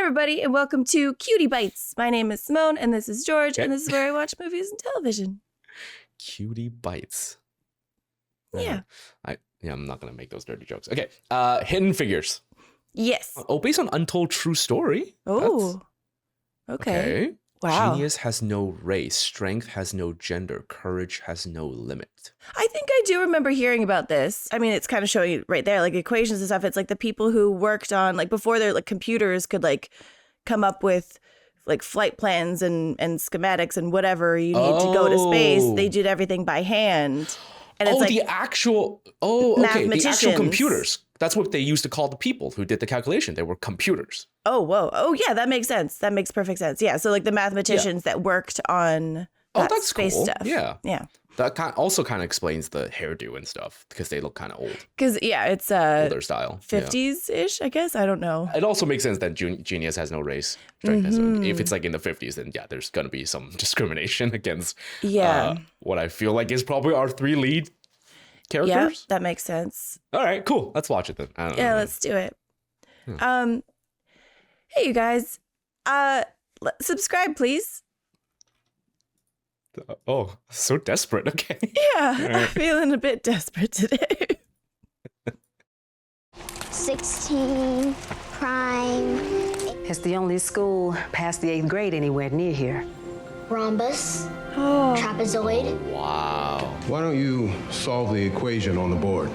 everybody, and welcome to Cutie Bites. My name is Simone, and this is George, and this is where I watch movies and television. Cutie Bites. Yeah. I'm not going to make those dirty jokes. Okay. Hidden Figures. Yes. Oh, based on untold true story. Oh. Okay. Wow. Genius has no race. Strength has no gender. Courage has no limit. I think I do remember hearing about this. I mean, it's kind of showing you right there, like equations and stuff. It's like the people who worked on, like before their like computers could like come up with like flight plans and schematics and whatever you need to go to space. They did everything by hand. And it's like the actual computers. That's what they used to call the people who did the calculation. They were computers. Oh, whoa. Oh, yeah, that makes sense. That makes perfect sense. Yeah, so like the mathematicians that worked on that's space cool. stuff. Yeah. Yeah. That also kind of explains the hairdo and stuff because they look kind of old. Because, yeah, it's older style. 50s-ish, I guess. I don't know. It also makes sense that genius has no race. If it's like in the 50s, then yeah, there's going to be some discrimination against what I feel like is probably our three lead characters. Yeah, that makes sense. All right, cool. Let's watch it then. Let's do it. Hey, you guys. Subscribe, please. Oh, so desperate. Okay. Yeah, I'm feeling a bit desperate today. 16, prime. It's the only school past the 8th grade anywhere near here. Rhombus. Oh. Trapezoid. Wow. Why don't you solve the equation on the board?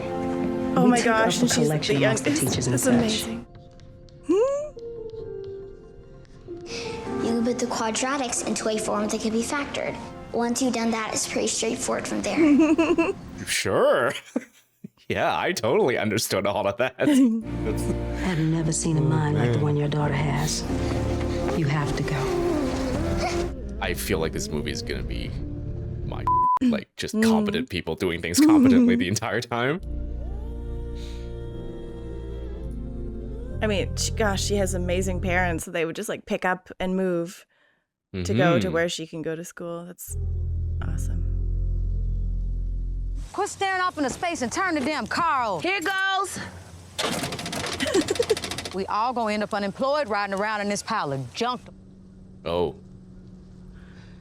Oh my gosh, and she's the collection amongst the youngest. teachers and That's such. amazing. You can put the quadratics into a form that can be factored. Once you've done that, it's pretty straightforward from there. Sure. Yeah, I totally understood all of that. I've never seen a mind like the one your daughter has. You have to go. I feel like this movie is going to be like just competent people doing things competently the entire time. I mean, gosh, she has amazing parents. So they would just like pick up and move to go to where she can go to school. That's awesome. Quit staring off into space and turn the damn car over. Here goes. We all gonna end up unemployed riding around in this pile of junk. Oh.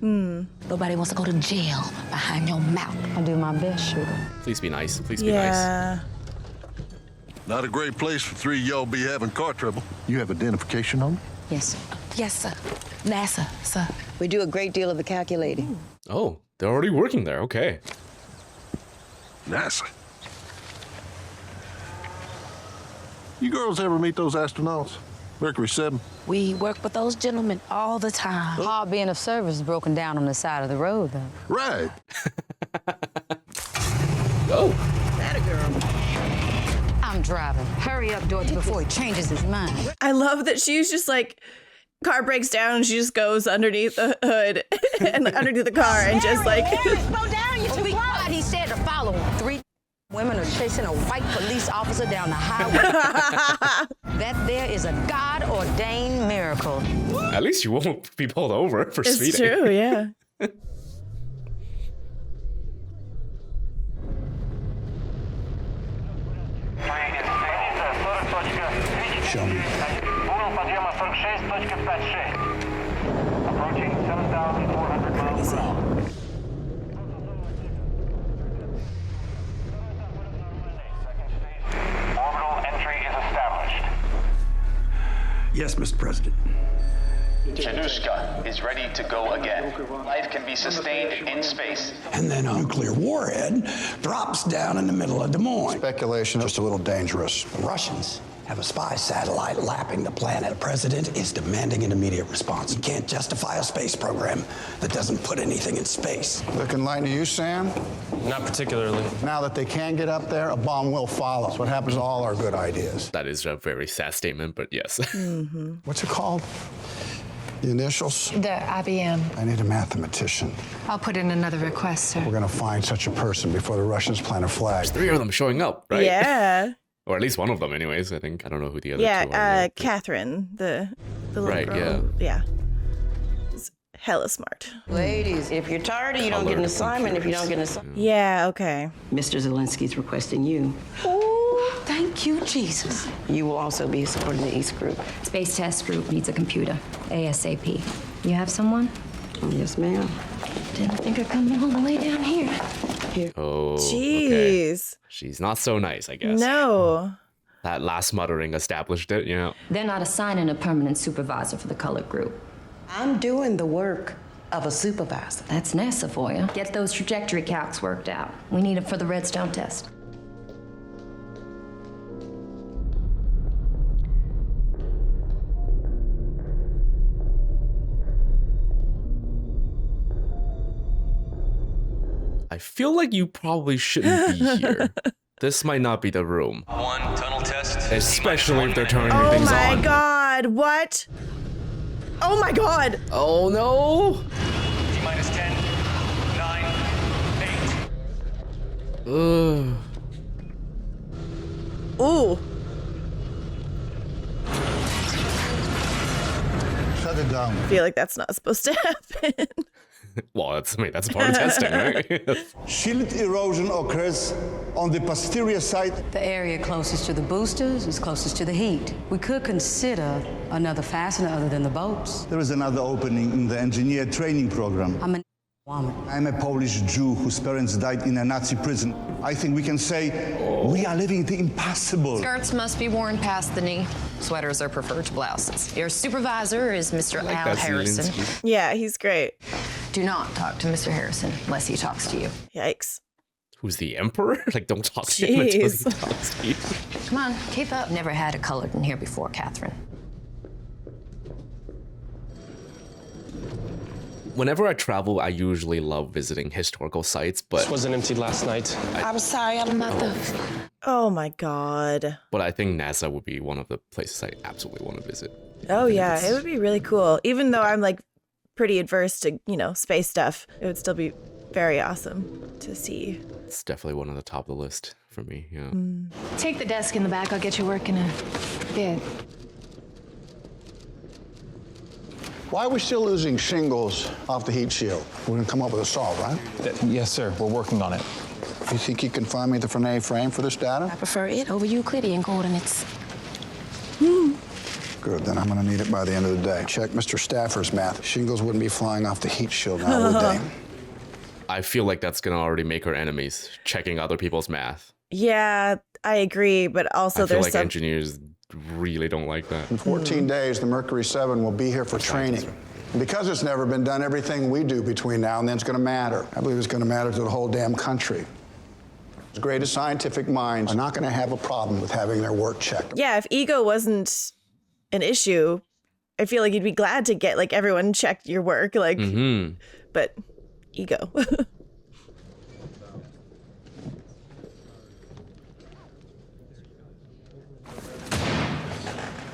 Nobody wants to go to jail behind your mouth. I'll do my best, sugar. Please be nice. Please be nice. Yeah. Not a great place for three of y'all be having car trouble. You have identification on them? Yes, sir. Yes, sir. NASA, sir. We do a great deal of the calculating. Oh, they're already working there. Okay. NASA. You girls ever meet those astronauts? Mercury 7? We work with those gentlemen all the time. Hard being of service broken down on the side of the road, though. Right. Oh. That a girl. I'm driving. Hurry up, Dorothy, before he changes his mind. I love that she's just like, car breaks down and she just goes underneath the hood and underneath the car and just like. Slow down, you too quiet. He said to follow him. 3 women are chasing a white police officer down the highway. That there is a God-ordained miracle. At least you won't be pulled over for speeding. It's true, yeah. Show me. Угол подъема 46.56. Approaching 7,400 miles per hour. Orbital entry is established. Yes, Mr. President. Chenushka is ready to go again. Life can be sustained in space. And then a nuclear warhead drops down in the middle of Des Moines. Speculation, just a little dangerous. The Russians have a spy satellite lapping the planet. The president is demanding an immediate response. You can't justify a space program that doesn't put anything in space. Looking light to you, Sam? Not particularly. Now that they can get up there, a bomb will follow. That's what happens to all our good ideas. That is a very sad statement, but yes. What's it called? The initials? The IBM. I need a mathematician. I'll put in another request, sir. We're gonna find such a person before the Russians plant a flag. There's 3 of them showing up, right? Yeah. Or at least one of them anyways, I think. I don't know who the other 2 are. Yeah, Catherine, the little Right, girl. Yeah. It's hella smart. Ladies, if you're tardy, you don't get an assignment. If you don't get an assignment. Yeah, okay. Mr. Zelensky's requesting you. Ooh. Thank you, Jesus. You will also be supporting the East Group. Space test group needs a computer. ASAP. You have someone? Yes, ma'am. Didn't think I'd come all the way down here. Oh, Jeez. okay. She's not so nice, I guess. No. That last muttering established it, you know. They're not assigning a permanent supervisor for the colored group. I'm doing the work of a supervisor. That's NASA for you. Get those trajectory calcs worked out. We need them for the redstone test. I feel like you probably shouldn't be here. This might not be the room. One tunnel test. Especially if they're turning Oh things my on. god, what? Oh my god. Oh no. T-minus 10, 9, 8. Ugh. Ooh. Shut it down. I feel like that's not supposed to happen. Well, that's part of testing, right? Shield erosion occurs on the posterior side. The area closest to the boosters is closest to the heat. We could consider another fastener other than the bolts. There is another opening in the engineer training program. I'm a woman. I'm a Polish Jew whose parents died in a Nazi prison. I think we can say we are living the impossible. Skirts must be worn past the knee. Sweaters are preferred to blouses. Your supervisor is Mr. Al Harrison. Yeah, he's great. Do not talk to Mr. Harrison unless he talks to you. Yikes. Who's the emperor? Like, don't talk to him until he Jeez. talks to you. Come on, keep up. Never had a colored in here before, Catherine. Whenever I travel, I usually love visiting historical sites, but Wasn't emptied last night. I'm sorry, I'm not the... Oh my god. I think NASA would be one of the places I absolutely want to visit. Oh yeah, it would be really cool. Even though I'm like pretty adverse to, you know, space stuff, it would still be very awesome to see. It's definitely one on the top of the list for me, yeah. Take the desk in the back. I'll get your work in a bit. Why are we still losing shingles off the heat shield? We're gonna come up with a solve, right? Yes, sir. We're working on it. You think you can find me the Frenet frame for this data? I prefer it over Euclidean coordinates. Good, then I'm gonna need it by the end of the day. Check Mr. Staffer's math. Shingles wouldn't be flying off the heat shield now, would they? I feel like that's gonna already make her enemies, checking other people's math. Yeah, I agree, but also I feel there's like some engineers really don't like that. In 14 days, the Mercury 7 will be here for training. And because it's never been done, everything we do between now and then is gonna matter. I believe it's gonna matter to the whole damn country. The greatest scientific minds are not gonna have a problem with having their work checked. yeah, if ego wasn't an issue, I feel like you'd be glad to get like everyone check your work, like but ego.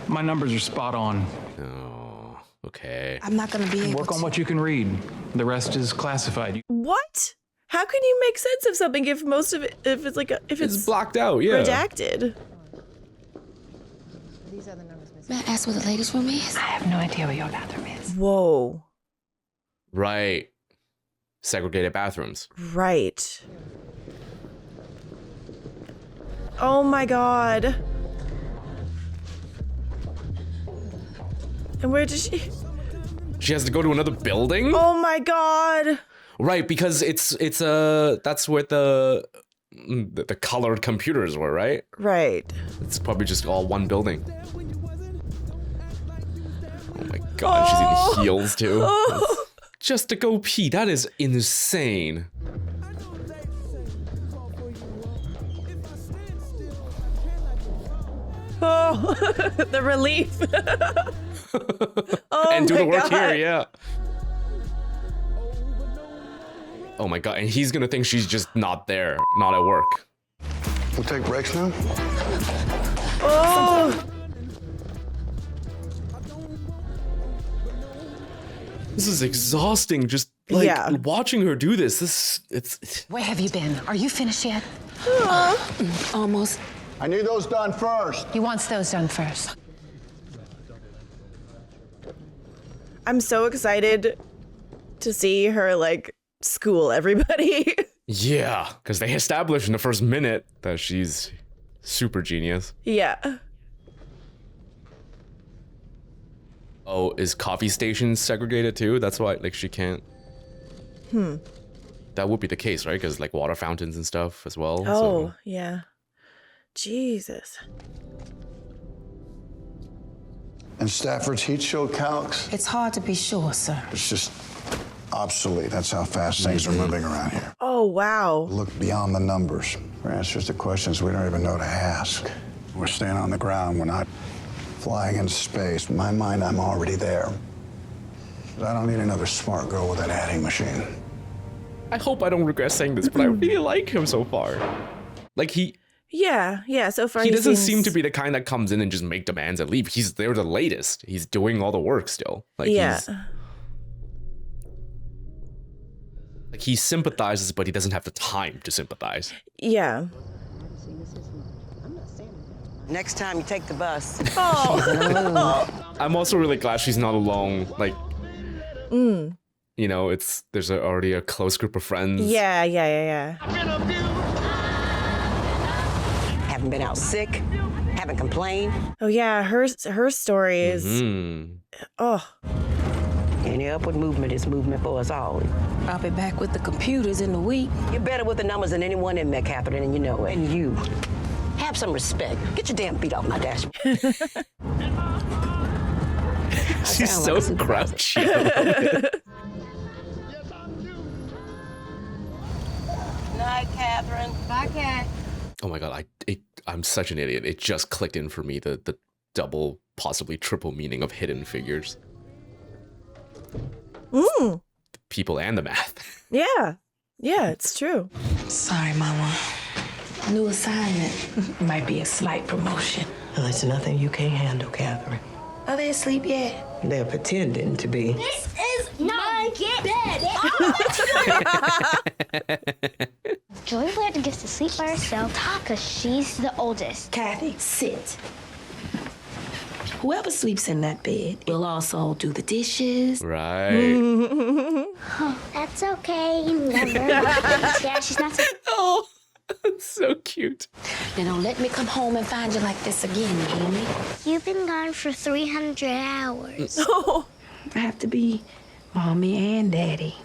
My numbers are spot on. Oh, okay. I'm not gonna be able Work on to. what you can read. The rest is classified. What? How can you make sense of something if most of it, if it's like if it's blocked out, yeah. redacted? May I ask where the ladies' room is? I have no idea where your bathroom is. Whoa. Right. Segregated bathrooms. Right. Oh my god. And where does she? She has to go to another building? Oh my god. Right, because that's where the colored computers were, right? Right. It's probably just all one building. Oh my god, she's in heels too. Oh. Just to go pee, that is insane. Oh, the relief. Oh And do the my work God. here, yeah. Oh my god, and he's gonna think she's just not there, not at work. We'll take breaks now? Oh. This is exhausting, just like Yeah. watching her do this. It's Where have you been? Are you finished yet? Almost. I need those done first. He wants those done first. I'm so excited to see her like school everybody. yeah, because they established in the first minute that she's Super genius. Yeah. Oh, is coffee stations segregated too? That's why, like, she can't. That would be the case, right? Because like water fountains and stuff as well. Oh, So. yeah. Jesus. And Stafford's heat shield calcs, It's hard to be sure, sir. it's just obsolete. That's how fast things are moving around here. Oh, wow. Look beyond the numbers for answers to questions we don't even know to ask. We're staying on the ground. We're not flying into space. In my mind, I'm already there. I don't need another smart girl with an adding machine. I hope I don't regret saying this, but I really like him so far. Like Yeah, so far he doesn't seems... seem to be the kind that comes in and just make demands and leave. They're the latest. He's doing all the work still. Like he sympathizes, but he doesn't have the time to sympathize. Yeah. Next time you take the bus. Oh. I'm also really glad she's not alone. Like, you know, there's already a close group of friends. Yeah. Haven't been out sick. Haven't complained. Oh, yeah, her story is... Oh. Any upward movement is movement for us all. I'll be back with the computers in a week. You're better with the numbers than anyone in there, Catherine, and you know it. And you. Have some respect. Get your damn feet off my dashboard. She's so grouchy. Night, Catherine. Bye, Cat. Oh my god, I'm such an idiot. It just clicked in for me, the double, possibly triple meaning of Hidden Figures. The people and the math. Yeah, it's true. Sorry, Mama. New assignment. Might be a slight promotion. Well, it's nothing you can't handle, Catherine. Are they asleep yet? They're pretending to be. This is my bed. Joy Blair gets to sleep by herself because she's the oldest. Kathy, sit. Whoever sleeps in that bed will also do the dishes. Right. Oh, that's okay. Never. Yeah, she's not so... Oh, that's so cute. Now don't let me come home and find you like this again, Amy. You've been gone for 300 hours. I have to be mommy and daddy.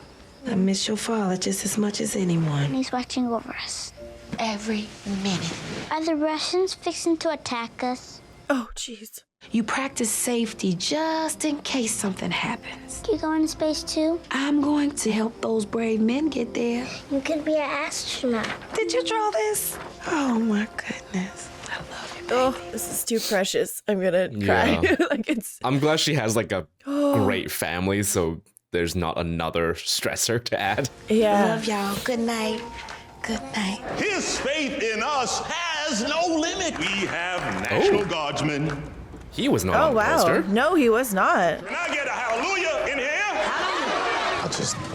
I miss your father just as much as anyone. He's watching over us. Every minute. Are the Russians fixing to attack us? Oh, jeez. You practice safety just in case something happens. You going to space too? I'm going to help those brave men get there. You can be an astronaut. Did you draw this? Oh my goodness. I love you, baby. Oh, this is too precious. I'm gonna cry. Yeah. Like it's... I'm glad she has like a great family, so there's not another stressor to add. Yeah. Love y'all. Good night. Good night. His faith in us has no limit. We have National Guardsmen. He was not Oh, on the wow. poster. No, he was not. Can I get a hallelujah in here?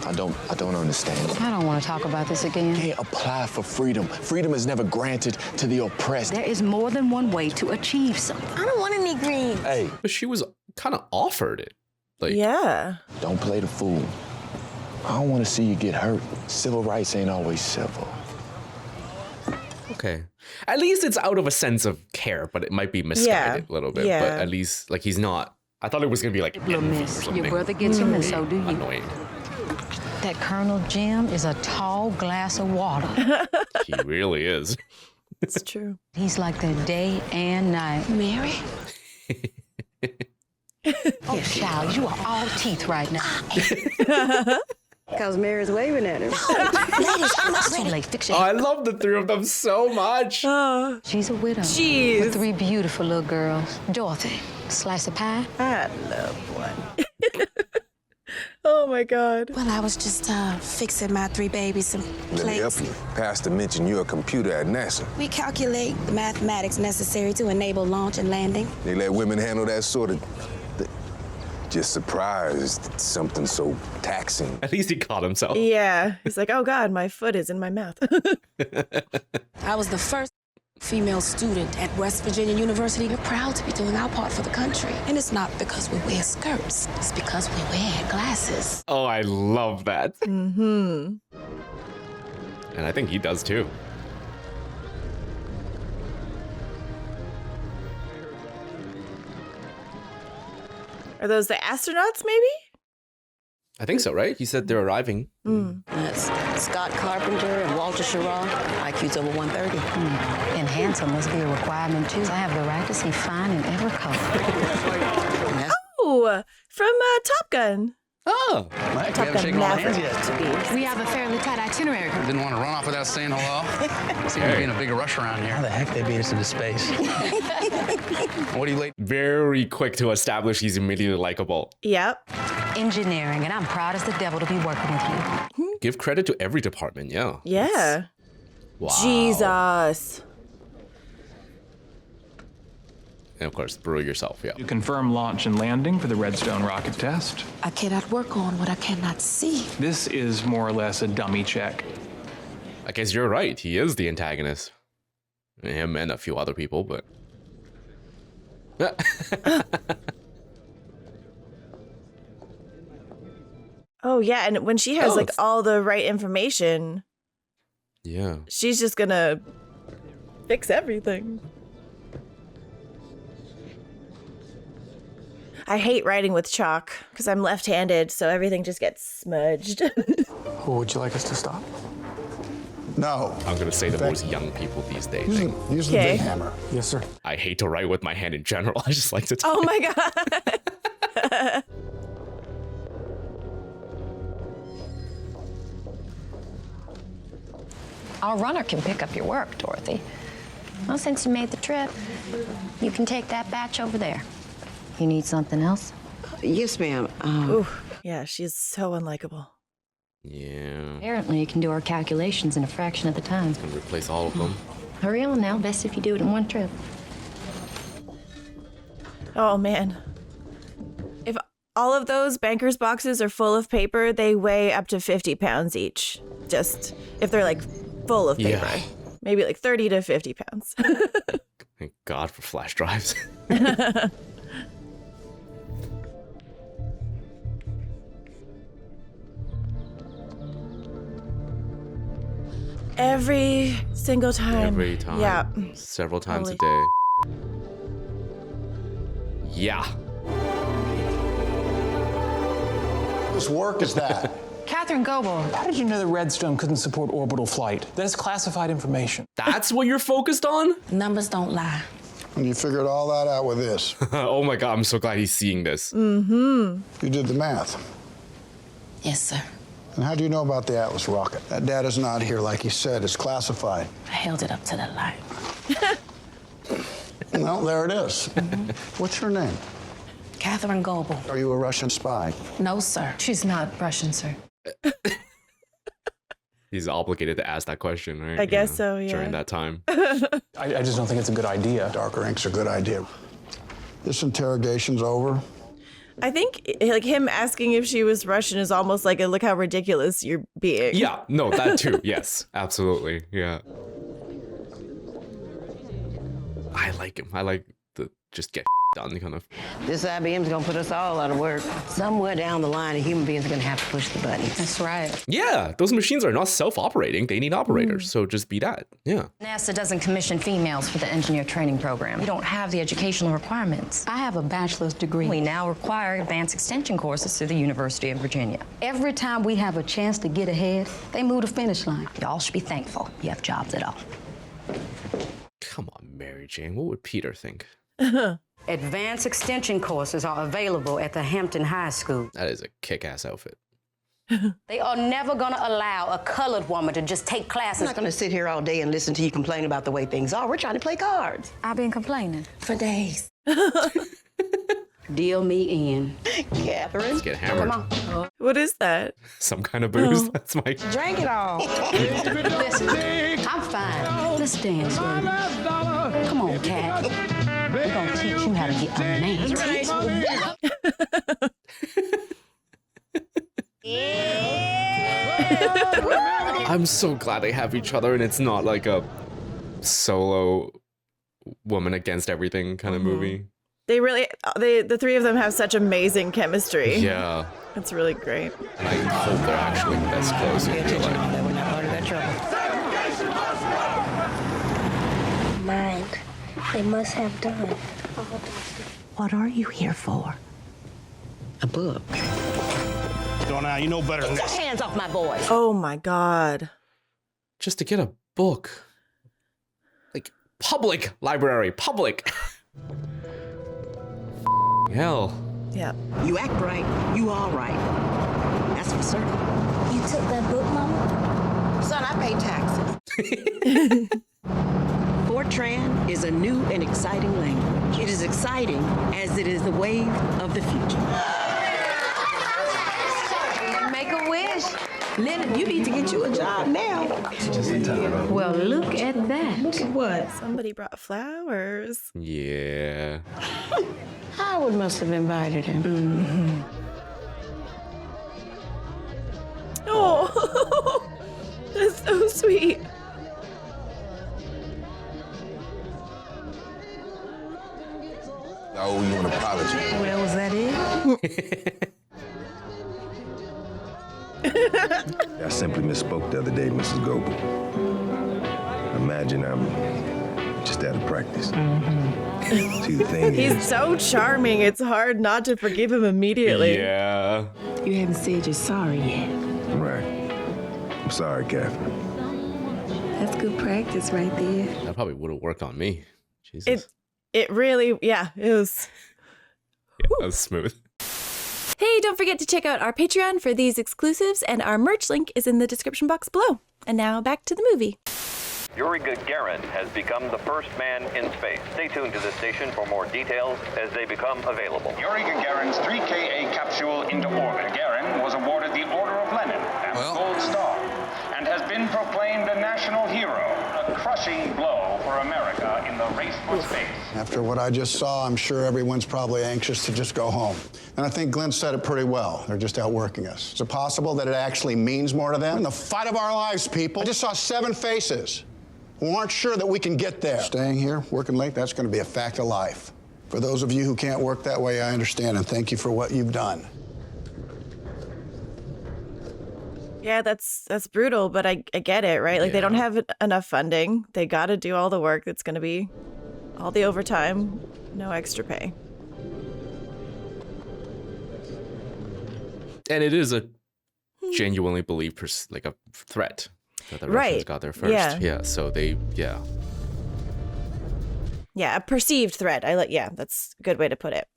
I don't understand. I don't want to talk about this again. You can't apply for freedom. Freedom is never granted to the oppressed. There is more than one way to achieve something. I don't want any green. Hey, But she was kind of offered it. Like, Yeah. don't play the fool. I don't want to see you get hurt. Civil rights ain't always civil. okay. At least it's out of a sense of care, but it might be misguided a little bit. Yeah. But at least, like, he's not. I thought it was going to be like, Little envy or miss, something. your brother gets him and so do you. Annoying. That Colonel Jim is a tall glass of water. He really is. It's true. He's like the day and night. Mary? Oh, child, you are all teeth right now. Because Mary's waving at him. Fix your Oh, I love the three of them so much. She's a widow. Jeez. With 3 beautiful little girls. Dorothy, slice of pie? I love one. Oh my God. Well, I was just fixing my 3 babies some Let me help plates. you. Pastor mentioned you're a computer at NASA. We calculate the mathematics necessary to enable launch and landing. They let women handle that sort of... Just surprised it's something so taxing. At least he caught himself. Yeah. He's like, oh God, my foot is in my mouth. I was the first female student at West Virginia University. We're proud to be doing our part for the country. And it's not because we wear skirts. It's because we wear glasses. Oh, I love that. Mm-hmm. And I think he does too. Are those the astronauts, maybe? I think so, right? He said they're arriving. That's Scott Carpenter and Walter Schirra. IQ's over 130. And handsome must be a requirement, too. I have the right to see fine in every color. Oh, from Top Gun. Oh. Mike, we Top haven't Gun shaken all hands Maverick. yet. We have a fairly tight itinerary. Didn't want to run off without saying hello. Seems to be in a bigger rush around here. How the heck they beat us into space? What are you late? Very quick to establish he's immediately likable. Yep. Engineering, and I'm proud as the devil to be working with you. Give credit to every department, yeah. Yeah. Wow. Jesus. And of course, brew yourself, yeah. You confirm launch and landing for the Redstone rocket test. I cannot work on what I cannot see. This is more or less a dummy check. I guess you're right. He is the antagonist. Him and a few other people, but... Oh, yeah. And when she has like all the right information, yeah, she's just gonna fix everything. I hate writing with chalk because I'm left-handed, so everything just gets smudged. Well, would you like us to stop? No. I'm gonna say the most young people these days. Use the big hammer. Yes, sir. I hate to write with my hand in general. I just like to type. Oh my god. Our runner can pick up your work, Dorothy. Well, since you made the trip, you can take that batch over there. You need something else? Yes, ma'am. Ooh, yeah, she's so unlikable. Yeah. Apparently, you can do our calculations in a fraction of the time. Gonna replace all of them. Hurry on now. Best if you do it in one trip. Oh man. If all of those banker's boxes are full of paper, they weigh up to 50 pounds each. Just if they're like full of paper. Yeah. Maybe like 30 to 50 pounds. Thank God for flash drives. Every single time. Every time. Yeah. Several times Holy a day. Yeah. Whose work is that? Catherine Goebel. How did you know the Redstone couldn't support orbital flight? That is classified information. That's what you're focused on? Numbers don't lie. And you figured all that out with this. Oh my God, I'm so glad he's seeing this. You did the math. Yes, sir. And how do you know about the Atlas rocket? That data's not here, like you said. It's classified. I held it up to the light. Well, there it is. What's your name? Catherine Goebel. Are you a Russian spy? No, sir. She's not Russian, sir. He's obligated to ask that question, right? I guess so, yeah. During that time. I just don't think it's a good idea. Darker ink's a good idea. This interrogation's over. I think like him asking if she was Russian is almost like a look how ridiculous you're being. Yeah, no, that too. Yes, absolutely. Yeah. I like him. I like the just get done kind of. This IBM's gonna put us all out of work. Somewhere down the line, the human beings are gonna have to push the buttons. That's right. Yeah, those machines are not self-operating. They need operators. So just be that. Yeah. NASA doesn't commission females for the engineer training program. We don't have the educational requirements. I have a bachelor's degree. We now require advanced extension courses through the University of Virginia. Every time we have a chance to get ahead, they move the finish line. Y'all should be thankful you have jobs at all. Come on, Mary Jane. What would Peter think? Advanced extension courses are available at the Hampton High School. That is a kick-ass outfit. They are never gonna allow a colored woman to just take classes. I'm not gonna sit here all day and listen to you complain about the way things are. We're trying to play cards. I've been complaining For days. Deal me in. Catherine. Let's get hammered. Come on. What is that? Some kind of booze. That's my... Drink it all. Listen, I'm fine. Let's dance, baby. Come on, Cat. We're gonna teach you how to get a man. I'm so glad they have each other and it's not like a solo woman against everything kind of movie. They really, the three of them have such amazing chemistry. Yeah. It's really great. And I hope they're actually this close in real life. We're not part of that trouble. Mind. They must have done. What are you here for? A book. So now you know better than Get this. your hands off my boy. Oh my God. Just to get a book. Like, public library, public. Hell. Yeah. You act right, you all right. That's for certain. You took that book, Mama? Son, I pay taxes. Fortran is a new and exciting language. It is exciting as it is the wave of the future. Make a wish. Leonard, you need to get you a job now. Well, look at that. Look at what? Somebody brought flowers. Yeah. Howard must have invited him. Mm-hmm. Oh, that's so sweet. I owe you an apology. Well, was that it? I simply misspoke the other day, Mrs. Goebel. Imagine I'm just out of practice. See, the thing He's is, so charming. It's hard not to forgive him immediately. Yeah. You haven't said you're sorry yet. right. I'm sorry, Catherine. That's good practice right there. That probably would have worked on me. Jesus. It really, yeah, it was. Yeah, that was smooth. Hey, don't forget to check out our Patreon for these exclusives, and our merch link is in the description box below. And now back to the movie. Yuri Gagarin has become the first man in space. Stay tuned to this station for more details as they become available. Yuri Gagarin's 3KA capsule into orbit. Gagarin was awarded the Order of Lenin and the Gold Star, and has been proclaimed a national hero, a crushing blow for America in the race for space. After what I just saw, I'm sure everyone's probably anxious to just go home. And I think Glenn said it pretty well. They're just outworking us. Is it possible that it actually means more to them? In the fight of our lives, people. I just saw 7 faces who aren't sure that we can get there. Staying here, working late, that's going to be a fact of life. For those of you who can't work that way, I understand, and thank you for what you've done. Yeah, that's brutal, but I get it, right? Like, they don't have enough funding. They got to do all the work. That's going to be all the overtime, no extra pay. And it is a genuinely believed like a threat that the Russians got there first. Yeah. So they, Yeah, a perceived threat. Yeah, that's a good way to put it.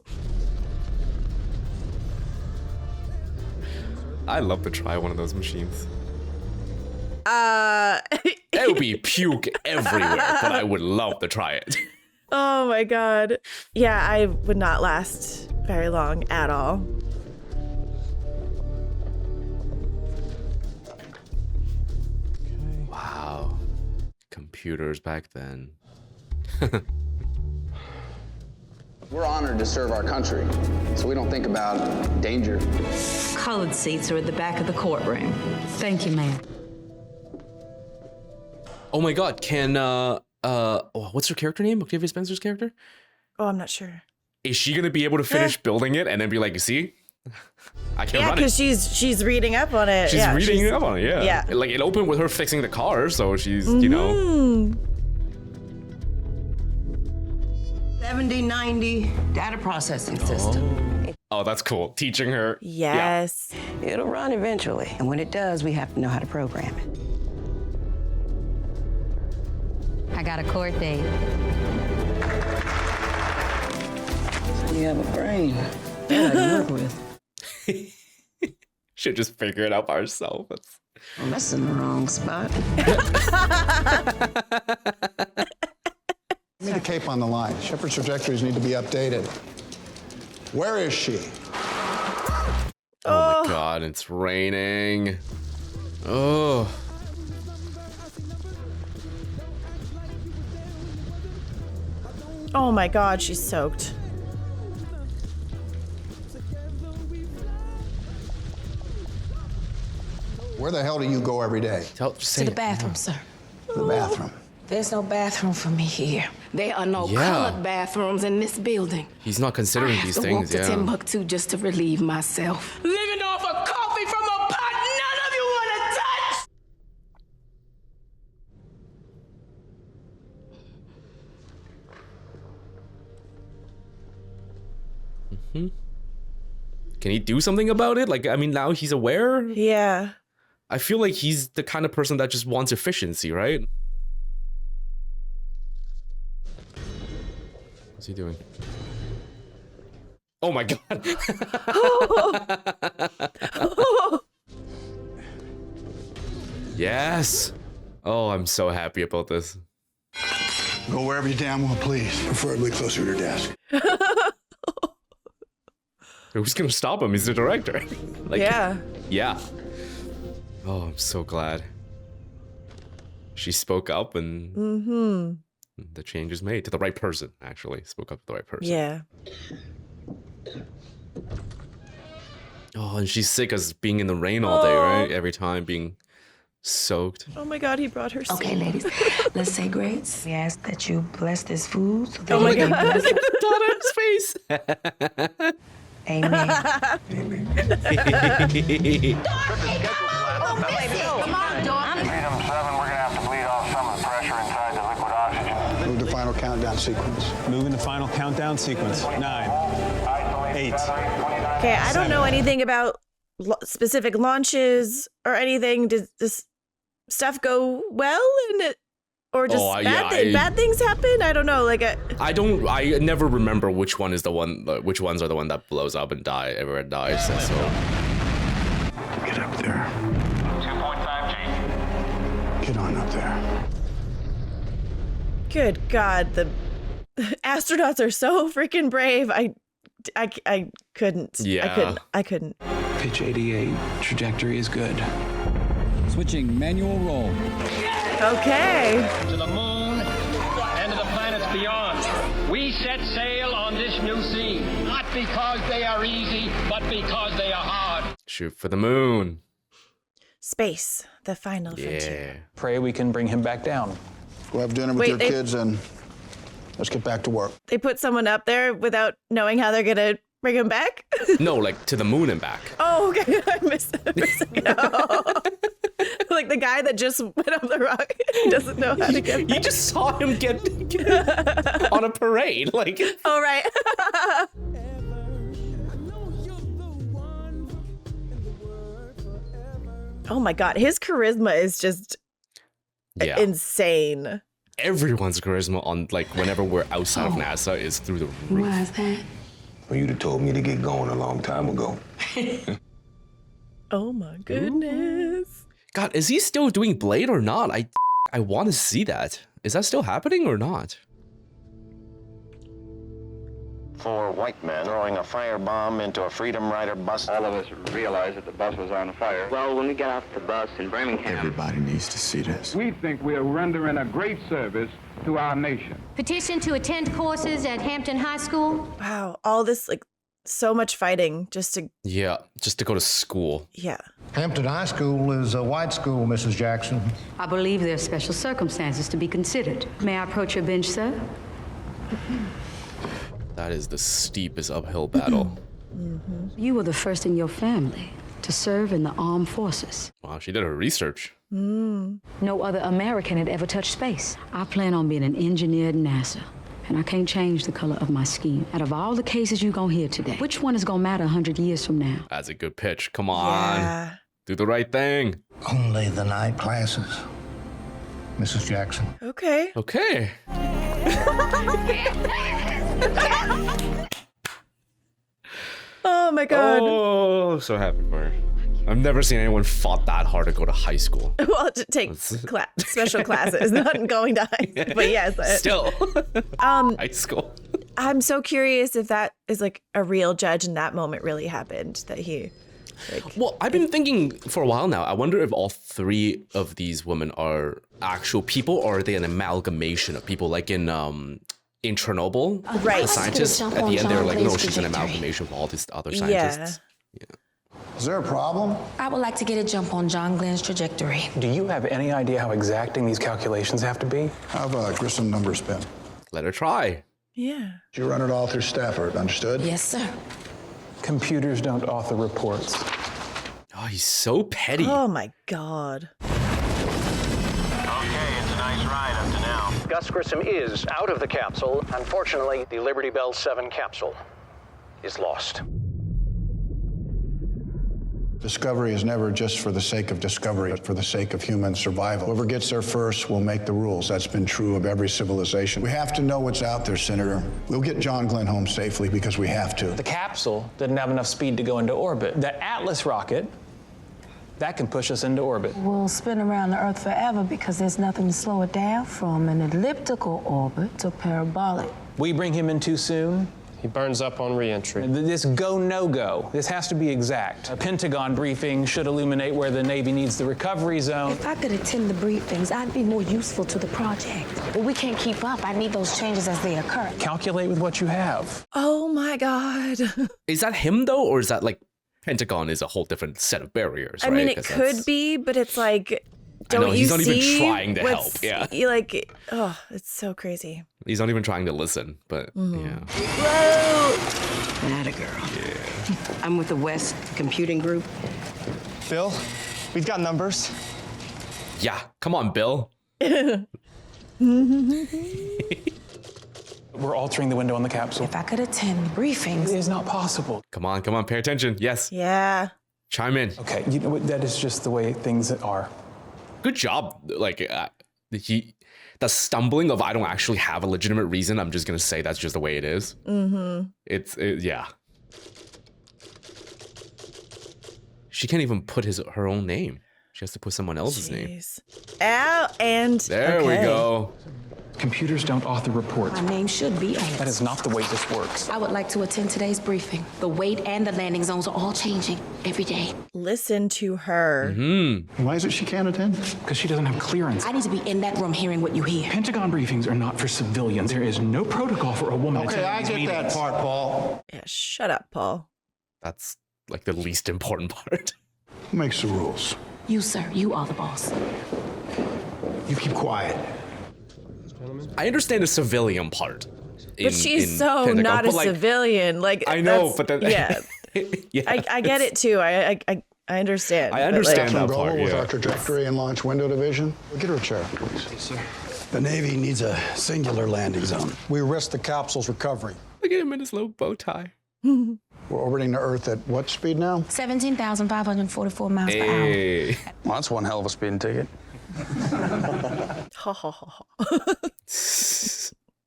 I love to try one of those machines. It would be puke everywhere, but I would love to try it. Oh my God. Yeah, I would not last very long at all. Wow. Computers back then. We're honored to serve our country, so we don't think about danger. Colored seats are at the back of the courtroom. Thank you, ma'am. Oh my God, can what's her character name? Octavia Spencer's character? Oh, I'm not sure. Is she gonna be able to finish building it and then be like, you see? I can't Yeah, run it. because she's reading up on it. She's reading up on it, yeah. Yeah. Like it opened with her fixing the car, so she's, you know. 7090 data processing system. Oh, that's cool. Teaching her. Yes. Yeah. It'll run eventually. And when it does, we have to know how to program it. I got a court date. You have a brain. Yeah, I can work with. Should just figure it out by herself. Well, that's in the wrong spot. Give me the cape on the line. Shepard's trajectories need to be updated. Where is she? Oh my God, it's raining. Oh. Oh my God, she's soaked. Where the hell do you go every day? To the bathroom, sir. The bathroom. There's no bathroom for me here. There are no Yeah. colored bathrooms in this building. He's not considering I have these to things, walk to yeah. Timbuktu just to relieve myself. Living off of coffee from a pot none of you want to touch! can he do something about it? Like, I mean, now he's aware. Yeah. I feel like he's the kind of person that just wants efficiency, right? What's he doing? Oh my god. Yes. Oh, I'm so happy about this. Go wherever you damn well please, preferably closer to your desk. Who's gonna stop him? He's the director. Like, yeah. Yeah. Oh, I'm so glad. She spoke up and the change is made to the right person, actually. Spoke up to the right person. Yeah. Oh, and she's sick as being in the rain all day, right? Every time being soaked. Oh my god, he brought her soup. Okay, ladies, let's say grace. We ask that you bless this food. So that Oh my you can god. bless it. Daughter's face. Amen. Freedom 7, we're gonna have to bleed off some of the pressure inside the liquid oxygen. Move the final countdown sequence. Moving the final countdown sequence. 9, 8. Okay, I don't know anything about specific launches or anything. Does this stuff go well and it, or just bad things happen? I don't know. Like I never remember which one is the one. Which ones are the one that blows up and everyone dies. So Get up there. 2.5 G. Get on up there. good God, the astronauts are so freaking brave. I couldn't. Yeah. I couldn't. Pitch 88. Trajectory is good. Switching manual roll. Okay. To the moon and to the planets beyond. We set sail on this new sea, not because they are easy, but because they are hard. Shoot for the moon. Space, the final frontier. Pray we can bring him back down. Go have dinner with your kids and let's get back to work. They put someone up there without knowing how they're gonna bring him back? No, like to the moon and back. Oh, okay. I missed it. Like the guy that just went up the rock doesn't know how to get back. You just saw him get on a parade. Like, oh, right. Oh my God. His charisma is just insane. Everyone's charisma on, like, whenever we're outside of NASA is through the roof. Why is that? Well, you'd have told me to get going a long time ago. Oh my goodness. God, is he still doing Blade or not? I want to see that. Is that still happening or not? 4 white men throwing a firebomb into a Freedom Rider bus. All of us realized that the bus was on fire. Well, when we got off the bus in Birmingham... Everybody needs to see this. We think we are rendering a great service to our nation. Petition to attend courses at Hampton High School. Wow. All this, like, so much fighting just to... Yeah, just to go to school. Yeah. Hampton High School is a white school, Mrs. Jackson. I believe there are special circumstances to be considered. May I approach your bench, sir? That is the steepest uphill battle. You were the first in your family to serve in the armed forces. Wow, she did her research. No other American had ever touched space. I plan on being an engineer at NASA, and I can't change the color of my skin. Out of all the cases you're gonna hear today, which one is gonna matter 100 years from now? That's a good pitch. Come on. Yeah. Do the right thing. Only the night classes, Mrs. Jackson. Okay. Okay. Oh my God. Oh, so happy for her. I've never seen anyone fought that hard to go to high school. Well, to take special classes, not going to high school, but yes. Still. High school. I'm so curious if that is like a real judge and that moment really happened, that he... Well, I've been thinking for a while now. I wonder if all 3 of these women are actual people, or are they an amalgamation of people? Like in Chernobyl, right? The scientists at the end, they're like, no, she's an amalgamation of all these other scientists. Is there a problem? I would like to get a jump on John Glenn's trajectory. Do you have any idea how exacting these calculations have to be? Have Grissom numbers been? Let her try. Yeah. You run it all through Stafford, understood? Yes, sir. Computers don't author reports. Oh, he's so petty. Oh my God. Okay, it's a nice ride up to now. Gus Grissom is out of the capsule. Unfortunately, the Liberty Bell 7 capsule is lost. Discovery is never just for the sake of discovery, but for the sake of human survival. Whoever gets there first will make the rules. That's been true of every civilization. We have to know what's out there, Senator. We'll get John Glenn home safely because we have to. The capsule didn't have enough speed to go into orbit. The Atlas rocket, that can push us into orbit. We'll spin around the Earth forever because there's nothing to slow it down from an elliptical orbit to parabolic. We bring him in too soon, he burns up on re-entry. This go, no-go, this has to be exact. A Pentagon briefing should illuminate where the Navy needs the recovery zone. If I could attend the briefings, I'd be more useful to the project. But we can't keep up. I need those changes as they occur. Calculate with what you have. Oh my God. Is that him though, or is that like Pentagon is a whole different set of barriers? I mean, it could be, but it's like, don't he's you not see even trying to help. Yeah, like, oh, it's so crazy. He's not even trying to listen, but yeah. Whoa. Not a girl. Yeah. I'm with the West Computing Group. Bill, we've got numbers. Yeah, come on, Bill. We're altering the window on the capsule. If I could attend briefings. It is not possible. Come on, pay attention. Yes. Yeah. Chime in. Okay, you know what? That is just the way things are. Good job. Like, the stumbling of I don't actually have a legitimate reason. I'm just gonna say that's just the way it is. Mm-hmm. Yeah. She can't even put her own name. She has to put someone else's name. Ow, and there we go. Computers don't author reports. My name should be on it. That is not the way this works. I would like to attend today's briefing. The weight and the landing zones are all changing every day. Listen to her. Why is it she can't attend? Because she doesn't have clearance. I need to be in that room hearing what you hear. Pentagon briefings are not for civilians. There is no protocol for a woman Okay, I get that part, Paul. Yeah, shut up, Paul. That's like the least important part. Who makes the rules? You, sir. You are the boss. You keep quiet. I understand the civilian part. But she's so Pentagon, not a civilian. Like, I know, but then, yeah, yeah. I get it too. I understand. I understand that part. With our trajectory and launch window division. Get her a chair, please. Yes, sir. The Navy needs a singular landing zone. We risk the capsule's recovery. Look at him in his little bow tie. We're orbiting the Earth at what speed now? 17,544 miles per hour. Well, that's one hell of a speeding ticket. Ha ha ha.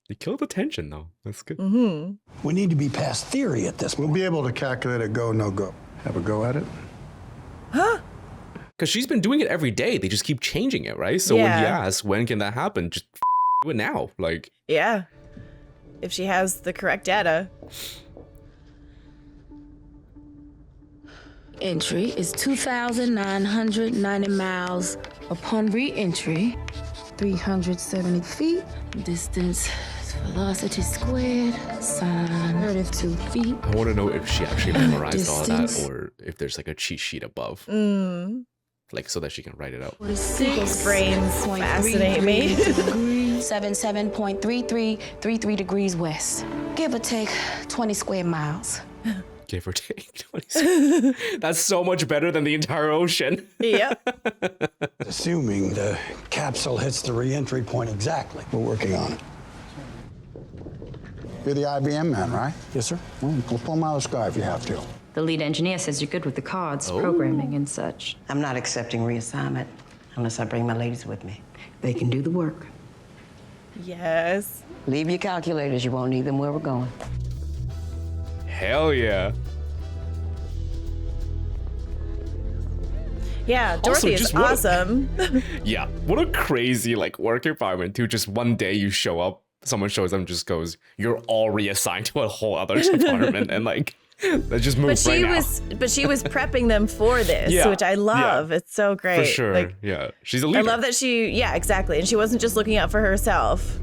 You killed the tension, though. That's good. We need to be past theory at this point. We'll be able to calculate a go, no go. Have a go at it? Huh? Because she's been doing it every day. They just keep changing it, right? So when he asks, when can that happen? Just do it now. Like, yeah. If she has the correct data. Entry is 2,990 miles. Upon re-entry, 370 feet. Distance, velocity squared, sine 32 feet. I want to know if she actually memorized all of that or if there's like a cheat sheet above. Like so that she can write it out. People's brains fascinate me. 77.3333 degrees west. Give or take 20 square miles. Give or take 20. That's so much better than the entire ocean. Yep. Assuming the capsule hits the re-entry point exactly. We're working on it. You're the IBM man, right? Yes, sir. Well, we'll pull them out of the sky if you have to. The lead engineer says you're good with the cards, programming and such. I'm not accepting reassignment unless I bring my ladies with me. They can do the work. Yes. Leave your calculators. You won't need them where we're going. Hell yeah. Yeah, Dorothy is awesome. Yeah, what a crazy like work environment too. Just one day you show up, someone shows up and just goes, you're all reassigned to a whole other department and like let's just move right now. But she was prepping them for this, which I love. It's so great. For sure. Like, yeah. She's a leader. I love that exactly. And she wasn't just looking out for herself.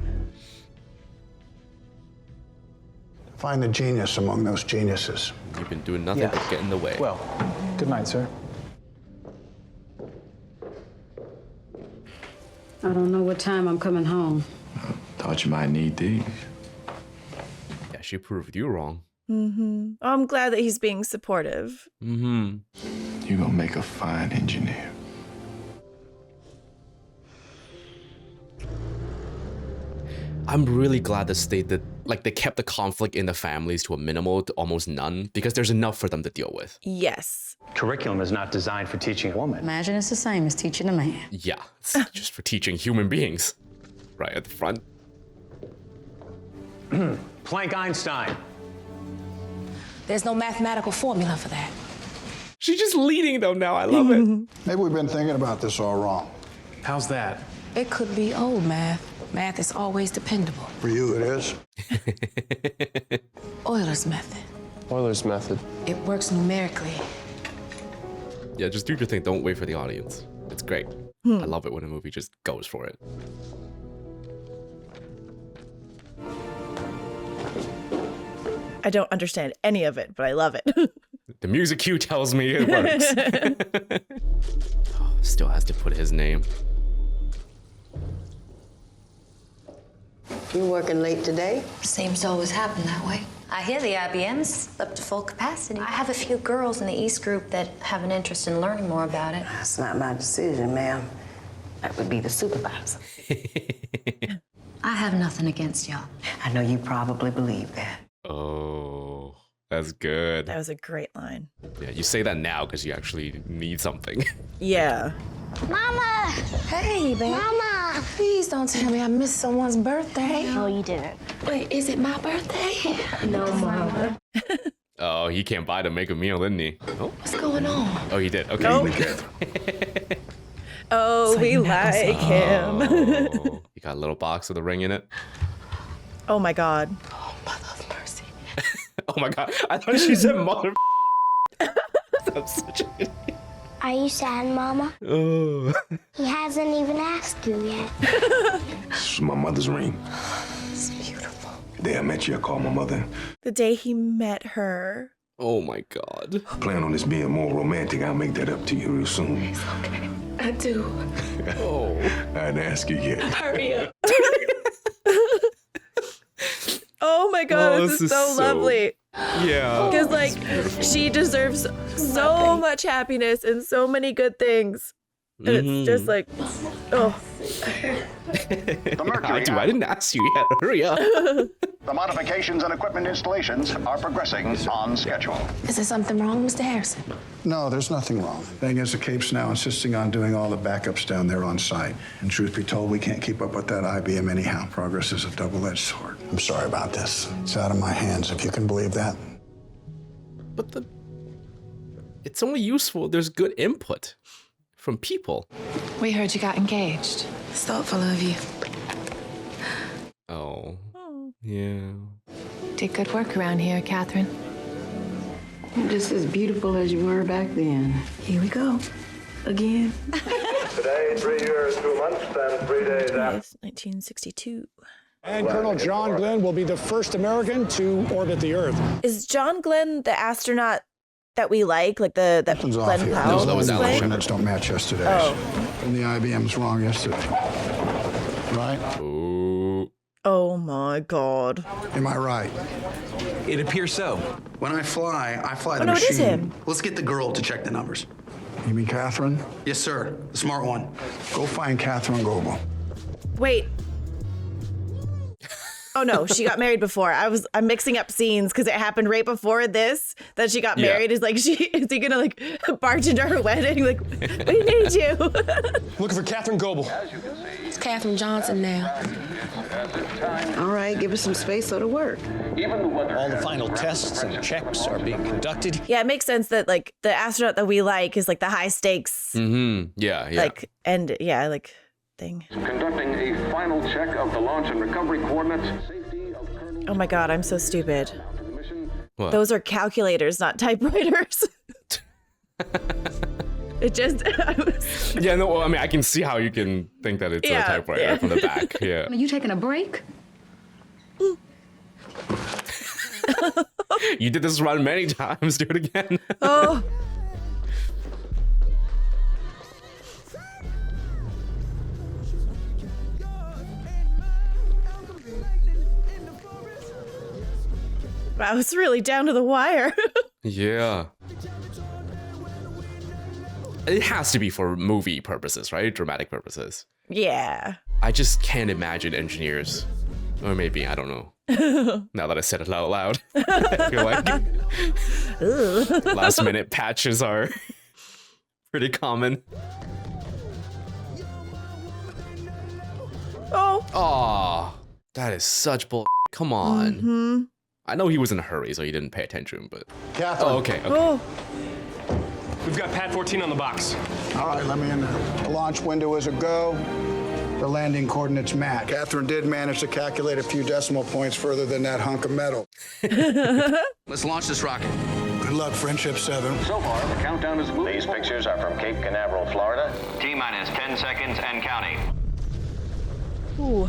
Find the genius among those geniuses. You've been doing nothing but get in the way. Well, good night, sir. I don't know what time I'm coming home. Thought you might need these. Yeah, she proved you wrong. Oh, I'm glad that he's being supportive. You're gonna make a fine engineer. I'm really glad that they kept the conflict in the families to a minimal, to almost none, because there's enough for them to deal with. Yes. Curriculum is not designed for teaching a woman. Imagine it's the same as teaching a man. Yeah, it's just for teaching human beings. Right at the front. Planck-Einstein. There's no mathematical formula for that. She's just leading them now. I love it. Maybe we've been thinking about this all wrong. How's that? It could be old math. Math is always dependable. For you, it is. Euler's method. Euler's method. It works numerically. Yeah, just do your thing. Don't wait for the audience. It's great. I love it when a movie just goes for it. I don't understand any of it, but I love it. The music cue tells me it works. Still has to put his name. You working late today? Seems to always happen that way. I hear the IBM's up to full capacity. I have a few girls in the East group that have an interest in learning more about it. That's not my decision, ma'am. That would be the supervisor. I have nothing against y'all. I know you probably believe that. Oh, that's good. That was a great line. Yeah, you say that now because you actually need something. Yeah. Mama! Hey, babe. Mama! Please don't tell me I missed someone's birthday. No, you didn't. Wait, is it my birthday? No, Mama. Oh, he came by to make a meal, didn't he? Oh, What's going on? oh he did. Okay. Nope. Oh, we like him. Oh, you got a little box with a ring in it. Oh my God. Oh, mother of mercy. Oh my God. I thought she said mother. That's such a... Are you sad, Mama? Oh. He hasn't even asked you yet. This is my mother's ring. It's beautiful. The day I met you, I called my mother. The day he met her. Oh my God. Plan on this being more romantic. I'll make that up to you real soon. It's okay. I do. Oh. I didn't ask you yet. Hurry up. Oh my God, Oh, this is so lovely. Yeah. Because, like, she deserves so much happiness and so many good things. And it's just like, oh. The Mercury. I didn't ask you yet. Hurry up. The modifications and equipment installations are progressing on schedule. Is there something wrong, Mr. Harrison? No, there's nothing wrong. Thing is, the Cape's now insisting on doing all the backups down there on site. And truth be told, we can't keep up with that IBM anyhow. Progress is a double-edged sword. I'm sorry about this. It's out of my hands, if you can believe that. But it's only useful. There's good input from people. We heard you got engaged. It's thoughtful of you. Oh. Yeah. Did good work around here, Catherine. Just as beautiful as you were back then. Here we go. Again. Today, 3 years, 2 months, and 3 days after. 1962. And Colonel John Glenn will be the first American to orbit the Earth. Is John Glenn the astronaut that we like that Something's off Glenn here. Powell? No, that was Alan playing? Shepard. Minutes don't match yesterday's. Oh. And the IBM's wrong yesterday. Right? Oh. Oh my God. Am I right? It appears so. When I fly the no, machine. it is him. Let's get the girl to check the numbers. You mean Catherine? Yes, sir. The smart one. Go find Catherine Goebel. Wait. Oh no, she got married before. I'm mixing up scenes because it happened right before this that she got married. Is like is he gonna like bartender her wedding? Like, we need you. Looking for Catherine Goebel. It's Catherine Johnson now. All right, give us some space so to work. All the final tests and checks are being conducted. Yeah, it makes sense that like the astronaut that we like is like the high stakes. Mm-hmm. Yeah. Like thing. Conducting a final check of the launch and recovery coordinates. Oh my God, I'm so stupid. What? Those are calculators, not typewriters. It just. Yeah, no, I mean, I can see how you can think that it's a typewriter from the back. Yeah. Are you taking a break? You did this run many times. Do it again. Oh. Wow, it's really down to the wire. Yeah. It has to be for movie purposes, right? Dramatic purposes. Yeah. I just can't imagine engineers Or maybe, I don't know. Now that I said it out loud, I feel like last minute patches are pretty common. Oh. Aw, that is such bull. Come on. I know he was in a hurry, so he didn't pay attention, but. Catherine. Oh, okay. Oh. We've got Pad 14 on the box. All right, let me in there. The launch window is a go. The landing coordinates match. Catherine did manage to calculate a few decimal points further than that hunk of metal. Let's launch this rocket. Good luck, Friendship 7. So far, the countdown is moving. These pictures are from Cape Canaveral, Florida. T-minus 10 seconds and counting. Ooh.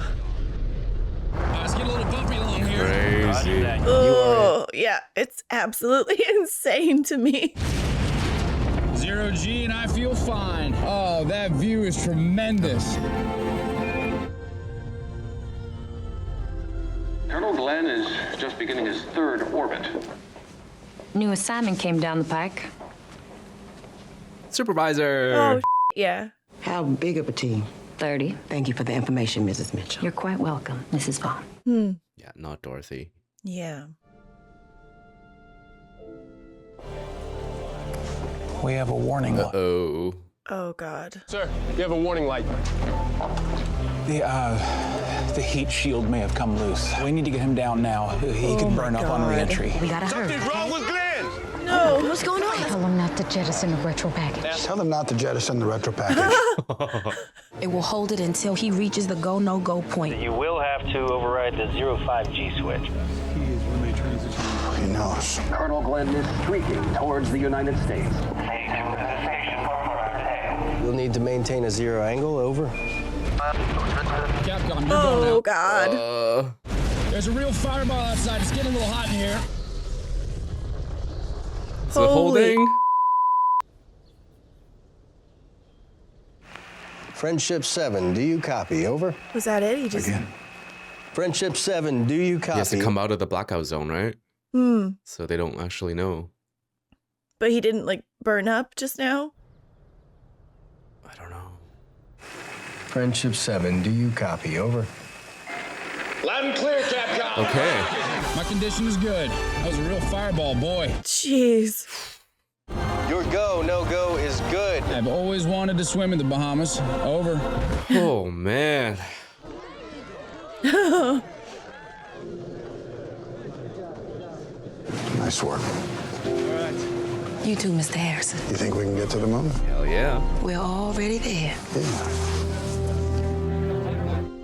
Let's get a little bumpy along here. Crazy. Oh, yeah. It's absolutely insane to me. 0 G and I feel fine. Oh, that view is tremendous. Colonel Glenn is just beginning his third orbit. New assignment came down the pike. Supervisor. Oh, yeah. How big of a team? 30. Thank you for the information, Mrs. Mitchell. You're quite welcome, Mrs. Vaughn. Yeah, not Dorothy. Yeah. We have a warning light. Uh-oh. Oh, God. Sir, you have a warning light. The heat shield may have come loose. We need to get him down now. He could burn up on re-entry. We gotta hurry. Something's wrong with Glenn! No. What's going on? Tell them not to jettison the retro package. Tell them not to jettison the retro package. It will hold it until he reaches the go, no-go point. You will have to override the 05G switch. He knows. Colonel Glenn is streaking towards the United States. You'll need to maintain a zero angle, over. Capcom, you're Oh, going out. God. There's a real fireball outside. It's getting a little hot in here. So holding. Friendship 7, do you copy, over? Was that it? He just. Again. Friendship 7, do you copy? He has to come out of the blackout zone, right? So they don't actually know. But he didn't, like, burn up just now? I don't know. Friendship 7, do you copy, over? Loud and clear, Capcom. Okay. My condition is good. That was a real fireball, boy. Jeez. Your go, no go is good. I've always wanted to swim in the Bahamas. Over. Oh, man. Nice work. You too, Mr. Harrison. You think we can get to the moon? Hell yeah. We're already there. Yeah.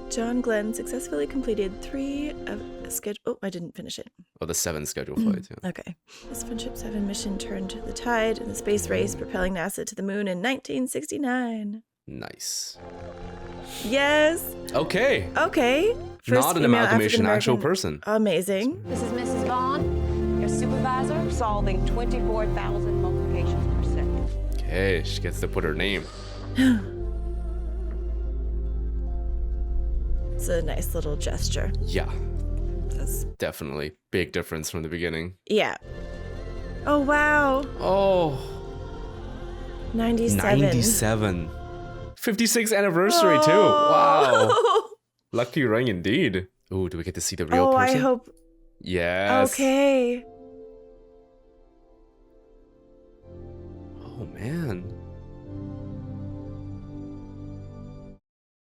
John Glenn successfully completed 3 of a schedule. Oh, I didn't finish it. Oh, the 7 scheduled flights, yeah. Okay. This Friendship 7 mission turned the tide in the space race, propelling NASA to the moon in 1969. Nice. Yes. Okay. Okay. Not an female amalgamation, actual African-American- person. Amazing. This is Mrs. Vaughn, your supervisor, solving 24,000 multiplications per second. Okay, she gets to put her name. It's a nice little gesture. Yeah. That's- Definitely. Big difference from the beginning. Yeah. Oh, wow. Oh. 97. 97. 56th anniversary, too. Wow. Lucky ring indeed. Oh, do we get to see the real Oh, person? I hope. Yes. Okay. Oh, man.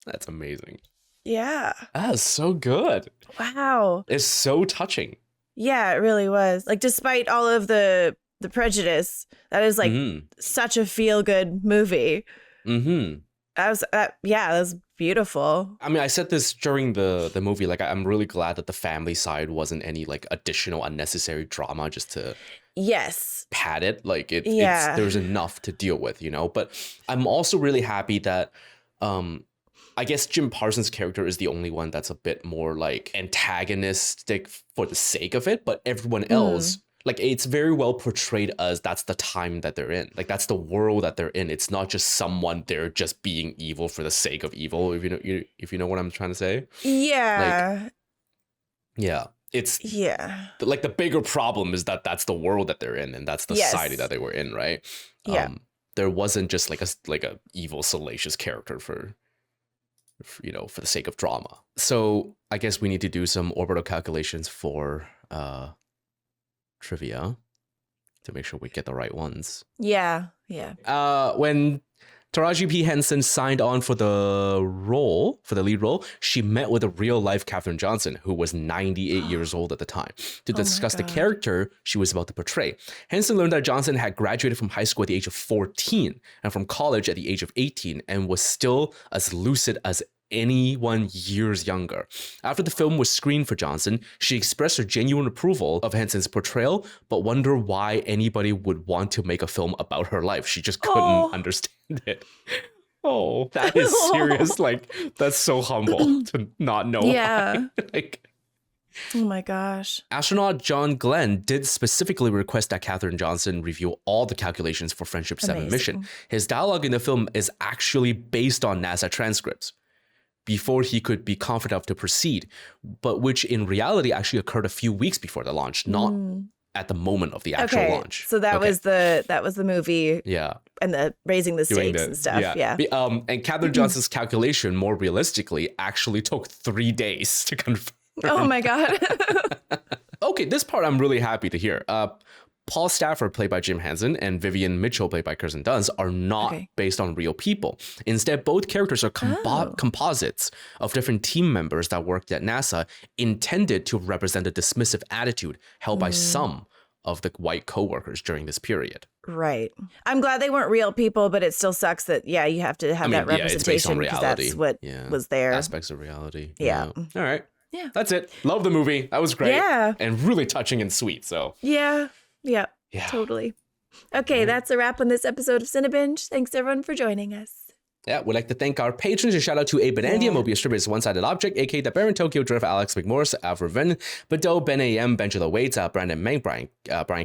That's amazing. Yeah. That's so good. Wow. It's so touching. Yeah, it really was. Like, despite all of the prejudice, that is like such a feel good movie. Mm-hmm. That was beautiful. I mean, I said this during the movie. Like, I'm really glad that the family side wasn't any like additional unnecessary drama just to pad it. Like, it's there's enough to deal with, you know. But I'm also really happy that I guess Jim Parsons' character is the only one that's a bit more like antagonistic for the sake of it, but everyone else, like, it's very well portrayed as that's the time that they're in. Like, that's the world that they're in. It's not just someone there just being evil for the sake of evil, if you know what I'm trying to say. Yeah. Like, yeah. It's like the bigger problem is that that's the world that they're in, and that's the society that they were in, right? Yeah. There wasn't just like a evil salacious character for for the sake of drama. So I guess we need to do some orbital calculations for trivia to make sure we get the right ones. Yeah. When Taraji P. Henson signed on for the lead role, she met with a real-life Katherine Johnson, who was 98 years old at the time, to discuss the character she was about to portray. Henson learned that Johnson had graduated from high school at the age of 14 and from college at the age of 18 and was still as lucid as anyone years younger. After the film was screened for Johnson, she expressed her genuine approval of Henson's portrayal, but wondered why anybody would want to make a film about her life. She just couldn't understand it. Oh, that is serious. Like, that's so humble to not know why. Like, oh my gosh. Astronaut John Glenn did specifically request that Katherine Johnson review all the calculations for Friendship 7 mission. His dialogue in the film is actually based on NASA transcripts before he could be confident enough to proceed, but which in reality actually occurred a few weeks before the launch, not at the moment of the actual launch. So that was the movie. Yeah. And the raising the stakes and stuff. Yeah. And Katherine Johnson's calculation, more realistically, actually took 3 days to confirm. Oh my God. Okay, this part I'm really happy to hear. Paul Stafford, played by Jim Henson, and Vivian Mitchell, played by Kirsten Dunst, are not based on real people. Instead, both characters are composites of different team members that worked at NASA, intended to represent the dismissive attitude held by some of the white coworkers during this period. Right. I'm glad they weren't real people, but it still sucks that, you have to have that representation. It's based on reality. That's what was there. Aspects of reality. Yeah. All right. Yeah. That's it. Love the movie. That was great. Yeah. And really touching and sweet. So. Yeah, totally. Okay, that's a wrap on this episode of Cinebinge. Thanks everyone for joining us. Yeah, we'd like to thank our patrons and shout out to A. Benandia, Mobius Distributors, One-Sided Object, aka The Baron Tokyo Drift, Alex McMorris, Alfred Vin, Bedeau, Ben A.M., Benjula Waits, Brandon Meng, Brian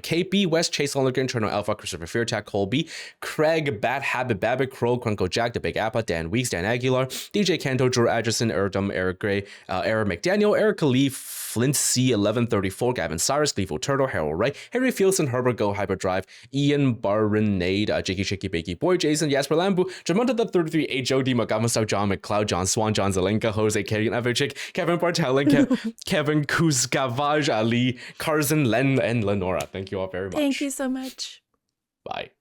K. B. West, Chase Lonergan, Cherno Alpha, Christopher Feartack, Colby, Craig, Bat Habit, Babbitt, Crow, Crunkle Jack, The Big Appa, Dan Weeks, Dan Aguilar, DJ Kanto, Drew Adgerson, Erdum, Eric Gray, Eric McDaniel, Erica Lee, Flint C. 1134, Gavin Cyrus, Levo Turtle, Harold Wright, Henry Fieldson, Herbert Go, Hyperdrive, Ian Barinade, Jakey Shaky Bakey Boy, Jason, Jasper Lambu, Jamonta the 33, A. Jody, Magamaso, John McLeod, John Swan, John Zelenka, Jose Kagan Avicik, Kevin Bartelen, Kevin Kuzgavaj Ali, Carson, Len, and Lenora. Thank you all very much. Thank you so much. Bye.